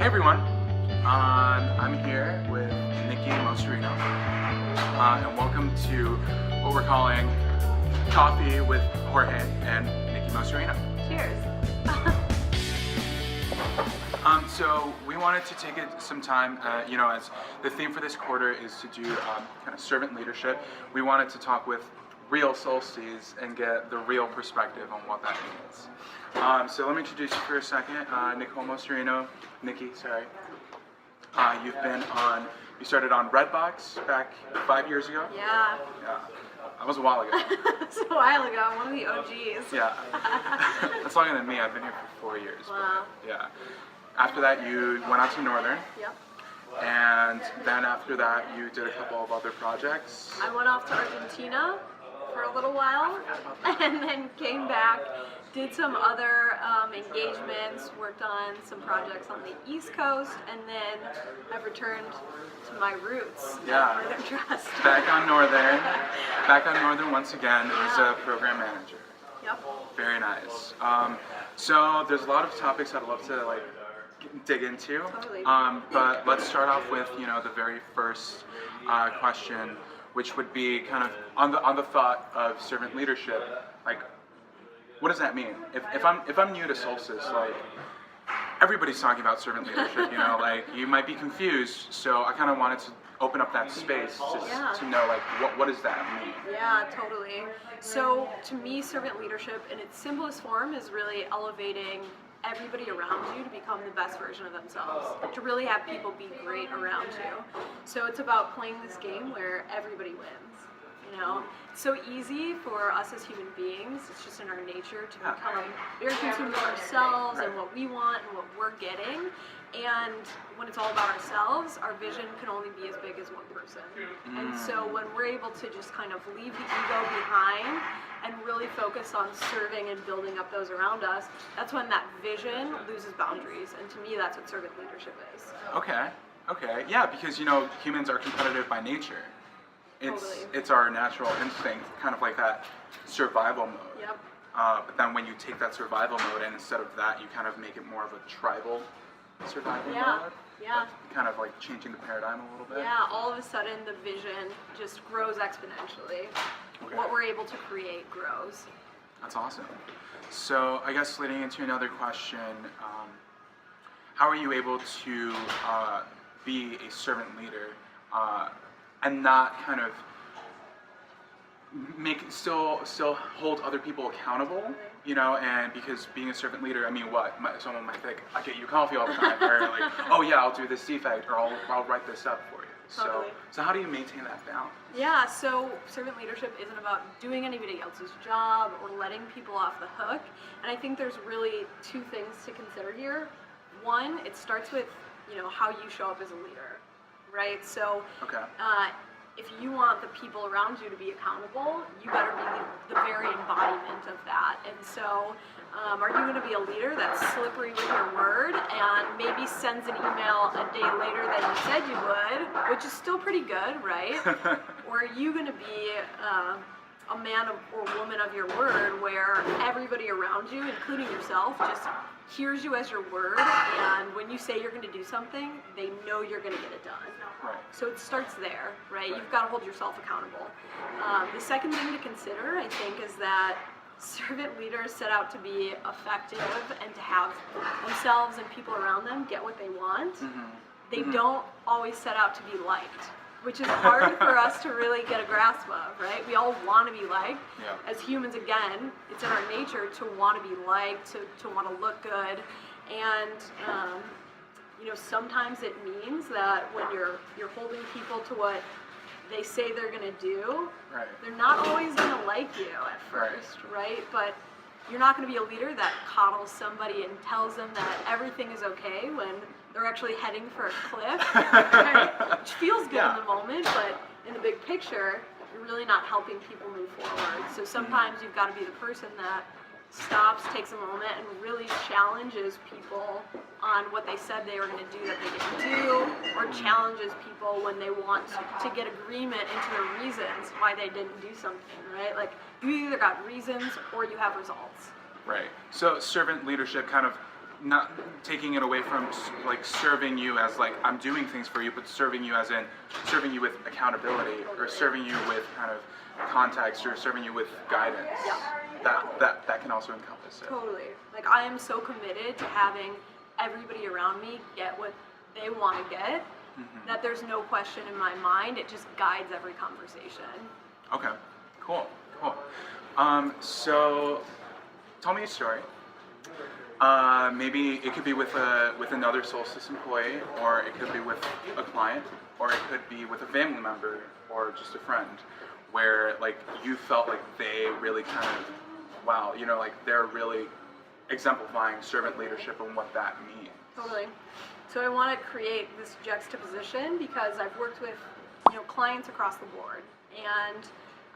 Hey everyone, I'm here with Nikki and Mocerino, and welcome to what we're calling Coffee with Jorge and Nikki Mocerino. Cheers. So we wanted to take some time, as the theme for this quarter is to do kind of servant leadership. We wanted to talk with real solstices and get the real perspective on what that means. So let me introduce you for a second. Nicole Mocerino, Nikki, sorry. You started on Redbox back 5 years ago? Yeah. Yeah. That was a while ago. It's a while ago. I'm one of the OGs. Yeah. That's longer than me. I've been here for 4 years. Wow. Yeah. After that, you went out to Northern. Yep. And then after that, you did a couple of other projects. I went off to Argentina for a little while and then came back, did some other engagements, worked on some projects on the East Coast, and then I've returned to my roots. Yeah. Northern Trust. Back on Northern once again as a program manager. Yep. Very nice. So there's a lot of topics I'd love to dig into. Totally. But let's start off with the very first question, which would be kind of on the thought of servant leadership. What does that mean? If I'm new to Solstice, everybody's talking about servant leadership. You might be confused. So I kind of wanted to open up that space to know what does that mean? Yeah, totally. So to me, servant leadership in its simplest form is really elevating everybody around you to become the best version of themselves, to really have people be great around you. So it's about playing this game where everybody wins. It's so easy for us as human beings, it's just in our nature to become very consumed with ourselves and what we want and what we're getting. And when it's all about ourselves, our vision can only be as big as one person. And so when we're able to just kind of leave the ego behind and really focus on serving and building up those around us, that's when that vision loses boundaries. And to me, that's what servant leadership is. Okay. Yeah, because humans are competitive by nature. It's our natural instinct, kind of like that survival mode. Yep. But then when you take that survival mode and instead of that, you kind of make it more of a tribal survival mode. Yeah. Kind of changing the paradigm a little bit. Yeah, all of a sudden the vision just grows exponentially. Okay. What we're able to create grows. That's awesome. So I guess leading into another question, how are you able to be a servant leader and not kind of still hold other people accountable, and because being a servant leader, someone might think, I get you coffee all the time, or oh yeah, I'll do this defect, or I'll write this up for you. Totally. So how do you maintain that balance? Yeah, so servant leadership isn't about doing anybody else's job or letting people off the hook, and I think there's really two things to consider here. One, it starts with, how you show up as a leader, right? So, if you want the people around you to be accountable, you better be the very embodiment of that. And so, are you going to be a leader that's slippery with your word and maybe sends an email a day later than you said you would, which is still pretty good, right? Or are you going to be a man or woman of your word where everybody around you, including yourself, just hears you as your word, and when you say you're going to do something, they know you're going to get it done. Right. So it starts there, right? You've got to hold yourself accountable. The second thing to consider, I think, is that servant leaders set out to be effective and to have themselves and people around them get what they want. They don't always set out to be liked, which is hard for us to really get a grasp of, right? We all want to be liked. Yeah. As humans, again, it's in our nature to want to be liked, to want to look good. And, sometimes it means that when you're holding people to what they say they're going to do, they're not always going to like you at first, right? But you're not going to be a leader that coddles somebody and tells them that everything is okay when they're actually heading for a cliff, right? Which feels good in the moment, but in the big picture, you're really not helping people move forward. So sometimes you've got to be the person that stops, takes a moment, and really challenges people on what they said they were going to do that they didn't do, or challenges people when they want to get agreement into the reasons why they didn't do something, right? You either got reasons or you have results. Right. So servant leadership kind of not taking it away from like serving you as like I'm doing things for you, but serving you as in serving you with accountability or serving you with kind of context or serving you with guidance. Yeah. That can also encompass it. Totally. Like I am so committed to having everybody around me get what they want to get, that there's no question in my mind. It just guides every conversation. Okay, cool. So tell me a story. Maybe it could be with another Solstice employee, or it could be with a client, or it could be with a family member, or just a friend, where like you felt like they really kind of, wow, you know, like they're really exemplifying servant leadership and what that means. Totally. So I want to create this juxtaposition because I've worked with, clients across the board, and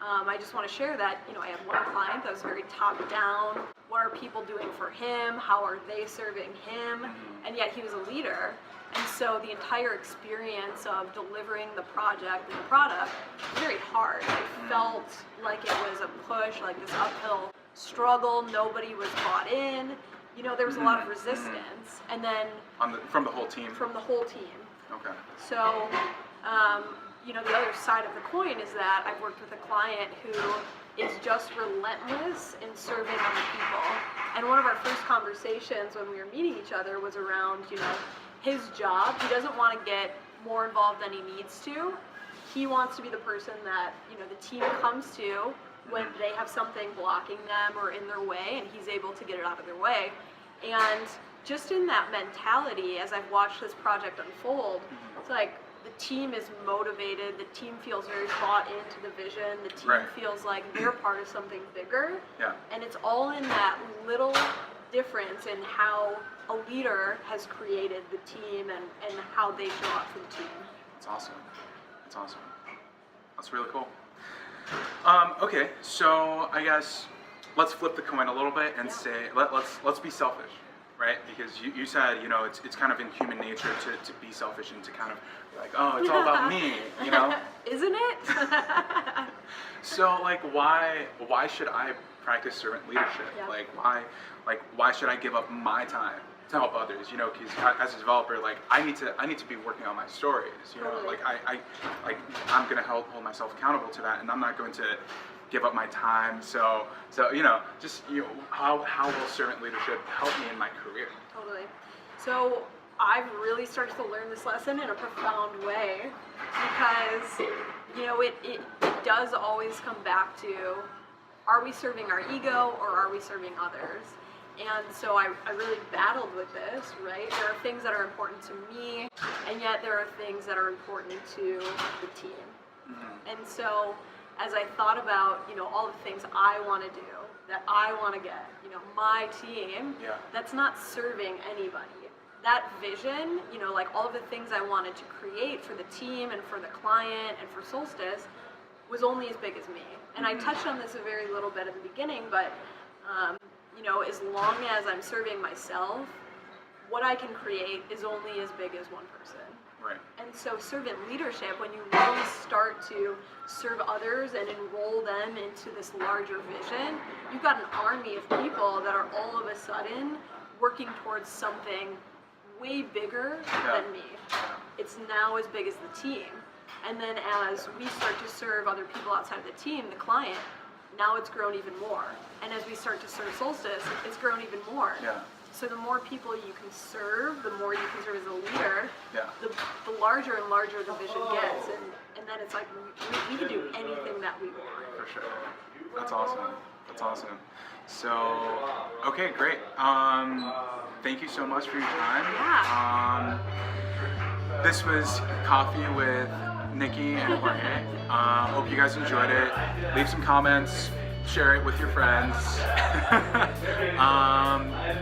I just want to share that, I have one client that was very top down. What are people doing for him? How are they serving him? And yet he was a leader. And so the entire experience of delivering the project and the product was very hard. It felt like it was a push, like this uphill struggle. Nobody was bought in. There was a lot of resistance. And then from the whole team? From the whole team. Okay. So, the other side of the coin is that I've worked with a client who is just relentless in serving other people. And one of our first conversations when we were meeting each other was around, his job. He doesn't want to get more involved than he needs to. He wants to be the person that, the team comes to when they have something blocking them or in their way, and he's able to get it out of their way. And just in that mentality, as I've watched this project unfold, it's like the team is motivated, the team feels very bought into the vision, the team feels like they're part of something bigger. Yeah. And it's all in that little difference in how a leader has created the team and how they show up for the team. That's awesome. That's really cool. Okay, so I guess let's flip the coin a little bit and say let's be selfish, right? Because you said it's kind of in human nature to be selfish and to kind of be like, oh, it's all about me, Isn't it? So like why should I practice servant leadership? Yeah. Why should I give up my time to help others? Because as a developer, like I need to be working on my stories. Totally. I'm gonna hold myself accountable to that, and I'm not going to give up my time. So how will servant leadership help me in my career? Totally. So I've really started to learn this lesson in a profound way because it does always come back to, are we serving our ego or are we serving others? And so I really battled with this, right? There are things that are important to me, and yet there are things that are important to the team. And so as I thought about, all the things I want to do, that I want to get, my team, that's not serving anybody. That vision, like all of the things I wanted to create for the team and for the client and for Solstice was only as big as me. And I touched on this a very little bit at the beginning, but as long as I'm serving myself, what I can create is only as big as one person. Right. And so servant leadership, when you really start to serve others and enroll them into this larger vision, you've got an army of people that are all of a sudden working towards something way bigger than me. It's now as big as the team. And then as we start to serve other people outside of the team, the client, now it's grown even more. And as we start to serve Solstice, it's grown even more. Yeah. So the more people you can serve, the more you can serve as a leader, Yeah. the larger and larger the vision gets. And then it's like we can do anything that we want. For sure. That's awesome. So, okay, great. Thank you so much for your time. Yeah. This was Coffee with Nikki and Jorge. Hope you guys enjoyed it. Leave some comments. Share it with your friends.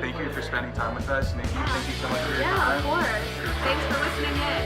Thank you for spending time with us. Nikki, thank you so much for your time. Yeah, of course. Thanks for listening in.